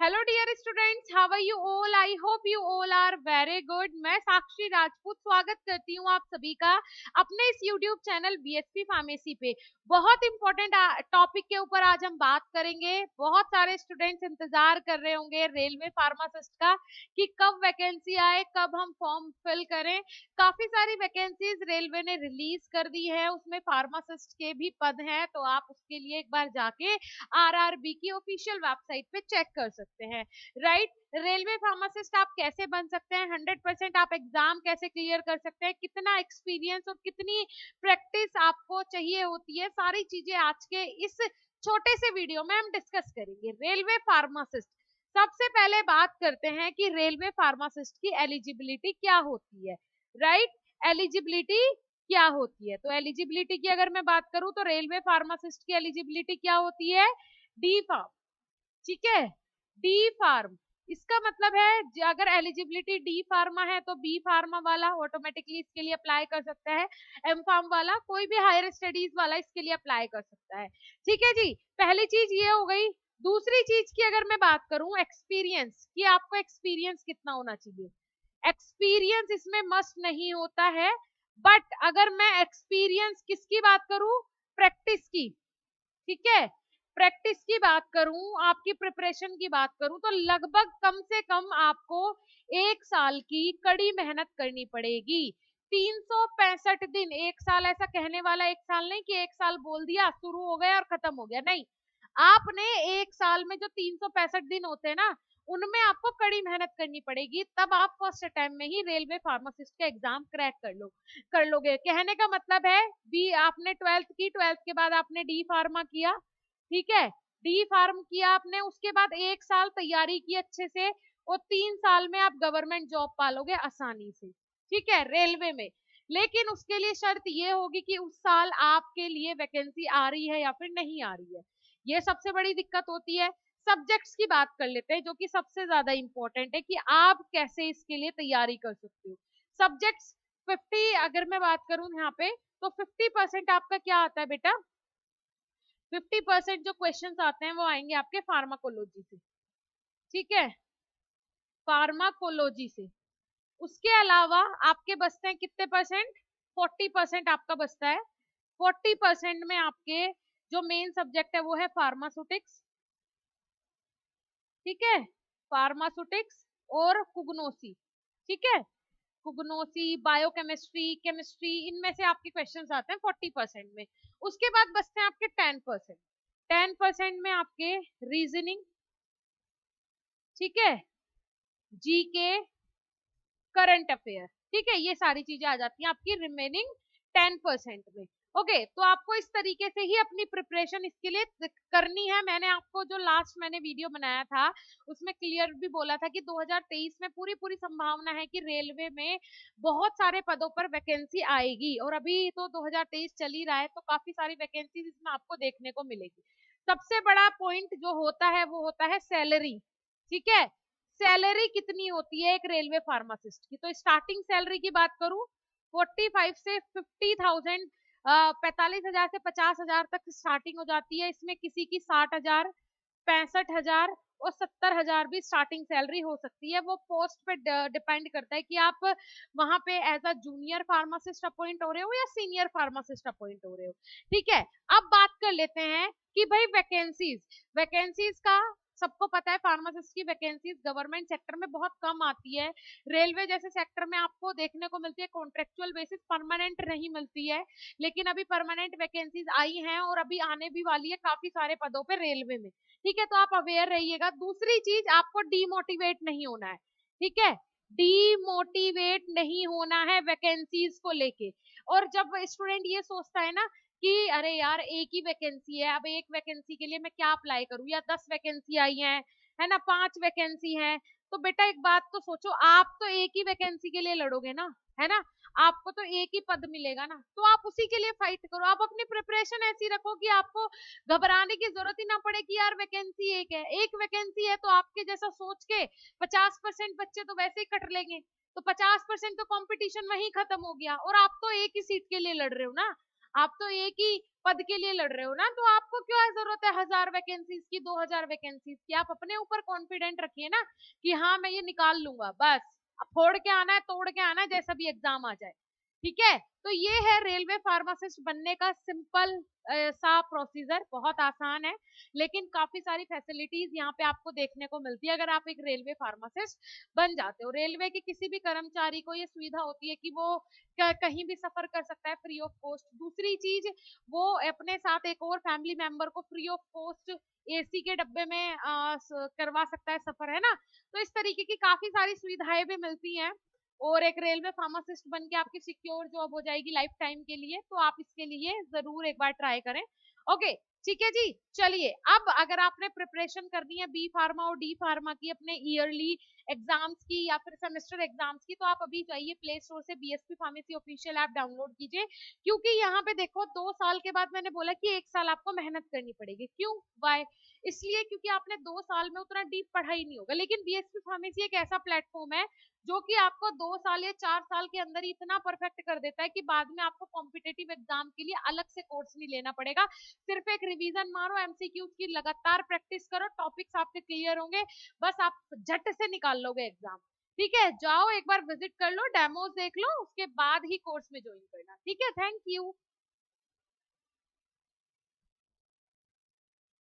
Hello dear students, how are you all? I hope you all are very good. मैं साक्षी राजपूत स्वागत करती हूँ आप सभी का अपने इस यूट्यूब चैनल बीएसपी फार्मेसी पे। बहुत इंपॉर्टेंट टॉपिक के ऊपर आज हम बात करेंगे। बहुत सारे स्टूडेंट्स इंतजार कर रहे होंगे रेलवे फार्मासिस्ट का कि कब वैकेंसी आए, कब हम फॉर्म फिल करें। काफी सारी वैकेंसीज रेलवे ने रिलीज कर दी है, उसमें फार्मासिस्ट के भी पद हैं, तो आप उसके लिए एक बार जाके आरआरबी की ऑफिशियल वेबसाइट पे चेक कर सकते हैं। राइट, रेलवे फार्मासिस्ट आप कैसे बन सकते हैं, 100% आप एग्जाम कैसे क्लियर कर सकते हैं, कितना एक्सपीरियंस और कितनी प्रैक्टिस आपको चाहिए होती है, सारी चीजें आज के इस छोटे से वीडियो में हम डिस्कस करेंगे। रेलवे फार्मासिस्ट, सबसे पहले बात करते हैं कि रेलवे फार्मासिस्ट की एलिजिबिलिटी क्या होती है। राइट, एलिजिबिलिटी क्या होती है? तो एलिजिबिलिटी की अगर मैं बात करूं तो रेलवे फार्मासिस्ट की एलिजिबिलिटी क्या होती है? D pharm. ठीक है, डी फार्म। इसका मतलब है अगर एलिजिबिलिटी डी फार्मा है तो बी फार्मा वाला ऑटोमेटिकली इसके लिए अप्लाई कर सकता है, एम फार्म वाला, कोई भी हायर स्टडीज वाला इसके लिए अप्लाई कर सकता है। ठीक है जी, पहली चीज ये हो गई। दूसरी चीज की अगर मैं बात करूं एक्सपीरियंस की, आपको एक्सपीरियंस कितना होना चाहिए? एक्सपीरियंस इसमें मस्ट नहीं होता है, बट अगर मैं एक्सपीरियंस किसकी बात करूं, प्रैक्टिस की, ठीक है, प्रैक्टिस की बात करूं, आपकी प्रिपरेशन की बात करूं, तो लगभग कम से कम आपको 1 साल की कड़ी मेहनत करनी पड़ेगी। 365 दिन, 1 साल ऐसा कहने वाला 1 साल नहीं कि 1 साल बोल दिया शुरू हो गया और खत्म हो गया, नहीं। आपने 1 साल में जो 365 दिन होते हैं ना, उनमें आपको कड़ी मेहनत करनी पड़ेगी, तब आप फर्स्ट टाइम में ही रेलवे फार्मासिस्ट का एग्जाम क्रैक कर लोगे। कहने का मतलब है, बी आपने 12th की, 12th के बाद आपने डी फार्मा किया, ठीक है, डी फार्म किया आपने, उसके बाद 1 साल तैयारी की अच्छे से, और 3 साल में आप गवर्नमेंट जॉब पालोगे आसानी से, ठीक है, रेलवे में। लेकिन उसके लिए शर्त ये होगी कि उस साल आपके लिए वैकेंसी आ रही है या फिर नहीं आ रही है। ये सबसे बड़ी दिक्कत होती है। सब्जेक्ट्स की बात कर लेते हैं, जो कि सबसे ज्यादा इंपॉर्टेंट है कि आप कैसे इसके लिए तैयारी कर सकते हो। सब्जेक्ट्स 50, अगर मैं बात करूं यहाँ पे, तो 50% आपका क्या आता है बेटा? 50% जो क्वेश्चंस आते हैं वो आएंगे आपके फार्माकोलॉजी से, ठीक है, फार्माकोलॉजी से। उसके अलावा आपके बचते हैं कितने परसेंट? 40% आपका बचता है। 40% में आपके जो मेन सब्जेक्ट है वो है फार्मास्यूटिक्स, ठीक है, फार्मास्यूटिक्स और कुग्नोसी, ठीक है, कुग्नोसी, बायोकेमिस्ट्री, केमिस्ट्री, इनमें से आपके क्वेश्चंस आते हैं 40% में। उसके बाद बचते हैं आपके 10%। 10% में आपके रीजनिंग, ठीक है, जीके, करंट अफेयर, ठीक है, ये सारी चीजें आ जाती हैं आपकी रिमेनिंग 10% में। ओके, तो आपको इस तरीके से ही अपनी प्रिपरेशन इसके लिए करनी है। मैंने आपको जो लास्ट मैंने वीडियो बनाया था उसमें क्लियर भी बोला था कि 2023 में पूरी पूरी संभावना है कि रेलवे में बहुत सारे पदों पर वैकेंसी आएगी, और अभी तो 2023 चल ही रहा है, तो काफी सारी वैकेंसी इसमें आपको देखने को मिलेगी। सबसे बड़ा पॉइंट जो होता है वो होता है सैलरी, ठीक है। सैलरी कितनी होती है एक रेलवे फार्मासिस्ट की? तो स्टार्टिंग सैलरी की बात करूं, 45 से 50,000, 45,000 से 50,000 तक स्टार्टिंग हो जाती है। इसमें किसी की 60,000, 65,000 और 70,000 भी स्टार्टिंग सैलरी हो सकती है। वो पोस्ट पे डिपेंड करता है कि आप वहां पे as a junior pharmacist appoint हो रहे हो या सीनियर फार्मासिस्ट अपॉइंट हो रहे हो, ठीक है। अब बात कर लेते हैं कि भाई वैकेंसीज, वैकेंसीज का सबको पता है फार्मासिस्ट की वैकेंसीज गवर्नमेंट सेक्टर में बहुत कम आती है। रेलवे जैसे सेक्टर में आपको देखने को मिलती है कॉन्ट्रेक्चुअल बेसिस, परमानेंट नहीं मिलती है। लेकिन अभी परमानेंट वैकेंसीज आई हैं और अभी आने भी वाली है काफी सारे पदों पे रेलवे में, ठीक है, तो आप अवेयर रहिएगा। दूसरी चीज, आपको डीमोटिवेट नहीं होना है, ठीक है, डीमोटिवेट नहीं होना है वैकेंसीज को लेके। और जब स्टूडेंट ये सोचता है ना कि अरे यार एक ही वैकेंसी है, अब एक वैकेंसी के लिए मैं क्या अप्लाई करूं, या 10 वैकेंसी आई है ना, 5 वैकेंसी है, तो बेटा एक बात तो सोचो, आप तो एक ही वैकेंसी के लिए लड़ोगे ना, है ना, आपको तो एक ही पद मिलेगा ना, तो आप उसी के लिए फाइट करो। आप अपनी प्रिपरेशन ऐसी रखो कि आपको घबराने की जरूरत ही ना पड़े कि यार वैकेंसी एक है, एक वैकेंसी है तो आपके जैसा सोच के 50% बच्चे तो वैसे ही कट लेंगे, तो 50% तो कंपटीशन वहीं खत्म हो गया, और आप तो एक ही सीट के लिए लड़ रहे हो ना। आप तो एक ही पद के लिए लड़ रहे हो ना, तो आपको क्यों जरूरत है 1000 वैकेंसीज की, 2000 वैकेंसीज की। आप अपने ऊपर कॉन्फिडेंट रखिए ना कि हाँ मैं ये निकाल लूंगा, बस अब फोड़ के आना है, तोड़ के आना है, जैसा भी एग्जाम आ जाए। ठीक है, तो ये है रेलवे फार्मासिस्ट बनने का सिंपल सा प्रोसीजर, बहुत आसान है, लेकिन काफी सारी फैसिलिटीज यहाँ पे आपको देखने को मिलती है अगर आप एक रेलवे फार्मासिस्ट बन जाते हो। रेलवे के किसी भी कर्मचारी को ये सुविधा होती है कि वो कहीं भी सफर कर सकता है फ्री ऑफ कॉस्ट। दूसरी चीज, वो अपने साथ एक और फैमिली मेंबर को फ्री ऑफ कॉस्ट एसी के डब्बे में करवा सकता है सफर, है ना। तो इस तरीके की काफी सारी सुविधाएं भी मिलती हैं, और एक रेलवे फार्मासिस्ट बन के आपकी सिक्योर जॉब हो जाएगी लाइफ टाइम के लिए, तो आप इसके लिए जरूर एक बार ट्राई करें। ओके, ठीक है जी। चलिए, अब अगर आपने प्रिपरेशन करनी है बी फार्मा और डी फार्मा की, अपने ईयरली एग्जाम्स की या फिर सेमेस्टर एग्जाम्स की, तो आप अभी जाइए प्ले स्टोर से BSP pharmacy official app download कीजिए। क्योंकि यहाँ पे देखो 2 साल के बाद मैंने बोला कि 1 साल आपको मेहनत करनी पड़ेगी। क्यों, वाई? इसलिए क्योंकि आपने 2 साल में उतना डीप पढ़ाई नहीं होगा, लेकिन बीएसपी फार्मेसी एक ऐसा प्लेटफॉर्म है जो कि आपको 2 साल या 4 साल के अंदर ही इतना परफेक्ट कर देता है कि बाद में आपको कॉम्पिटेटिव एग्जाम के लिए अलग से कोर्स नहीं लेना पड़ेगा। सिर्फ एक रिवीजन मारो, एमसीक्यू की लगातार प्रैक्टिस करो, टॉपिक्स आपके क्लियर होंगे, बस आप झट से निकाल लोगे एग्जाम। ठीक है, जाओ एक बार विजिट कर लो, डेमोज देख लो, उसके बाद ही कोर्स में ज्वाइन करना। ठीक है, थैंक यू।